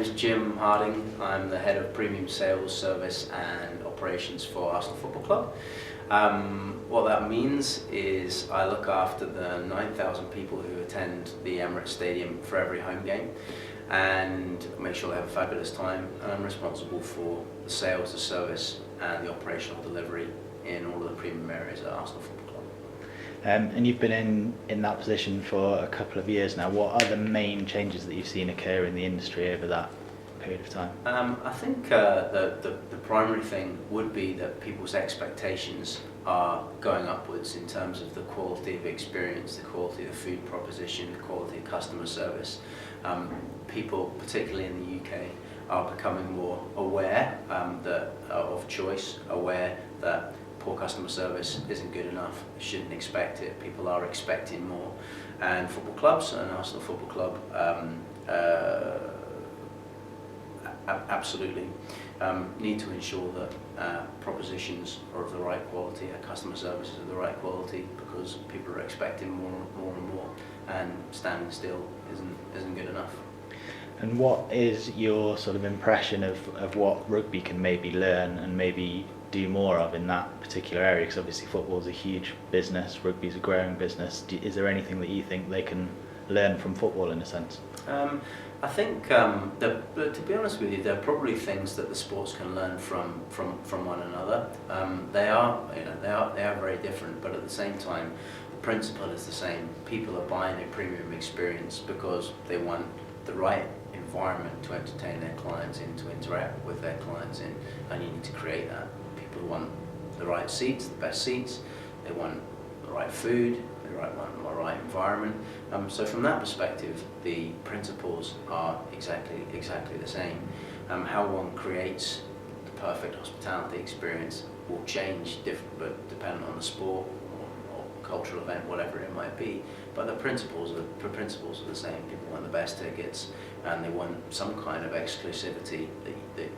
name's Jim Harding. I'm the head of premium sales, service and operations for Arsenal Football Club. What that means is I look after the 9,000 people who attend the Emirates Stadium for every home game and make sure they have a fabulous time, and I'm responsible for the sales, the service and the operational delivery in all of the premium areas at Arsenal Football Club. And you've been in that position for a couple of years now. What are the main changes that you've seen occur in the industry over that period of time? I think the primary thing would be that people's expectations are going upwards in terms of the quality of experience, the quality of the food proposition, the quality of customer service. People, particularly in the UK, are becoming more aware of choice, aware that poor customer service isn't good enough, shouldn't expect it. People are expecting more, and football clubs and Arsenal Football Club absolutely need to ensure that propositions are of the right quality, customer service is of the right quality, because people are expecting more and more, and standing still isn't good enough. And what is your sort of impression of what rugby can maybe learn and maybe do more of in that particular area? Because obviously football is a huge business, rugby is a growing business. Is there anything that you think they can learn from football in a sense? I think, to be honest with you, there are probably things that the sports can learn from one another. They are very different, but at the same time, the principle is the same. People are buying a premium experience because they want the right environment to entertain their clients in, to interact with their clients in, and you need to create that. People want the right seats, the best seats. They want the right food. They want the right environment. So from that perspective, the principles are exactly the same. How one creates the perfect hospitality experience will change, but depending on the sport or cultural event, whatever it might be. But the principles are the same. People want the best tickets, and they want some kind of exclusivity that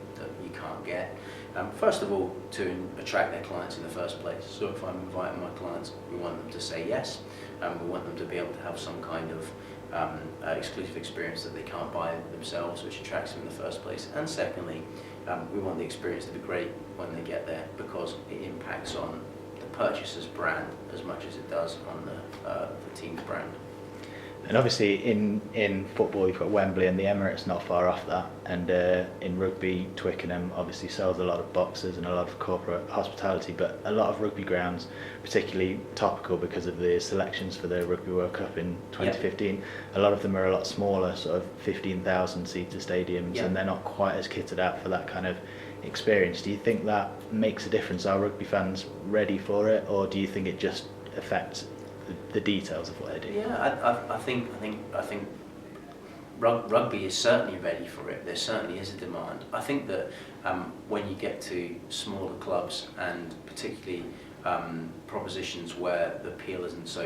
you can't get. First of all, to attract their clients in the first place. So if I'm inviting my clients, we want them to say yes. We want them to be able to have some kind of exclusive experience that they can't buy themselves, which attracts them in the first place. And secondly, we want the experience to be great when they get there, because it impacts on the purchaser's brand as much as it does on the team's brand. And obviously in football you've got Wembley and the Emirates not far off that, and in rugby Twickenham obviously sells a lot of boxes and a lot of corporate hospitality, but a lot of rugby grounds, particularly topical because of the selections for the Rugby World Cup in 2015, yep. A lot of them are a lot smaller, sort of 15,000 seater stadiums, yep. And they're not quite as kitted out for that kind of experience. Do you think that makes a difference? Are rugby fans ready for it, or do you think it just affects the details of what they do? Yeah, I think rugby is certainly ready for it. There certainly is a demand. I think that when you get to smaller clubs, and particularly propositions where the appeal isn't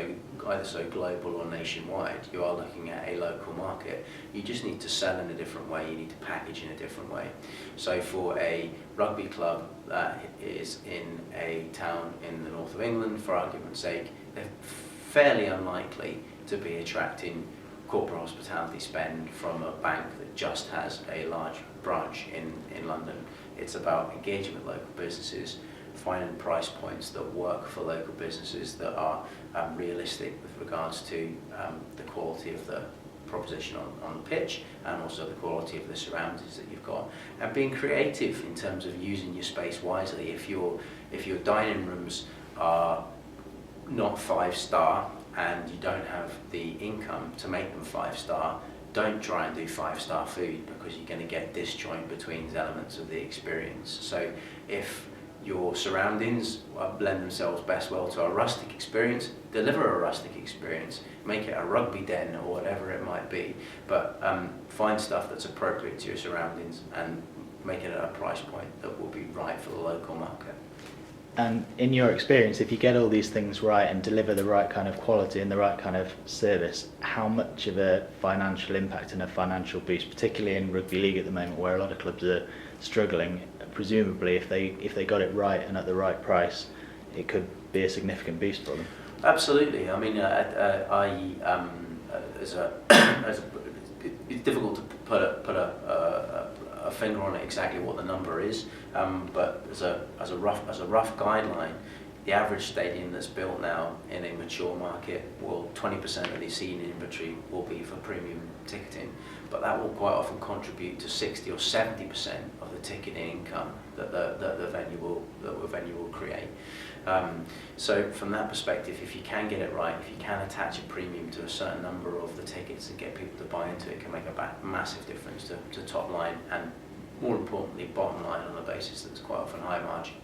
either so global or nationwide, you are looking at a local market. You just need to sell in a different way. You need to package in a different way. So for a rugby club that is in a town in the north of England, for argument's sake, they're fairly unlikely to be attracting corporate hospitality spend from a bank that just has a large branch in London. It's about engaging with local businesses, finding price points that work for local businesses, that are realistic with regards to the quality of the proposition on the pitch, and also the quality of the surroundings that you've got, and being creative in terms of using your space wisely. If your dining rooms are not 5-star and you don't have the income to make them 5-star, don't try and do 5-star food, because you're going to get disjoint between the elements of the experience. So if your surroundings lend themselves best well to a rustic experience, deliver a rustic experience, make it a rugby den or whatever it might be, but find stuff that's appropriate to your surroundings and make it at a price point that will be right for the local market. And in your experience, if you get all these things right and deliver the right kind of quality and the right kind of service, how much of a financial impact and a financial boost, particularly in rugby league at the moment where a lot of clubs are struggling, presumably if they got it right and at the right price, it could be a significant boost for them? Absolutely. I mean, it's difficult to put a finger on it exactly what the number is, but as a rough guideline, the average stadium that's built now in a mature market, will 20% of the seating inventory will be for premium ticketing, but that will quite often contribute to 60 or 70% of the ticketing income that the venue will create. So from that perspective, if you can get it right, if you can attach a premium to a certain number of the tickets and get people to buy into it, can make a massive difference to top line and, more importantly, bottom line on a basis that's quite often high margin.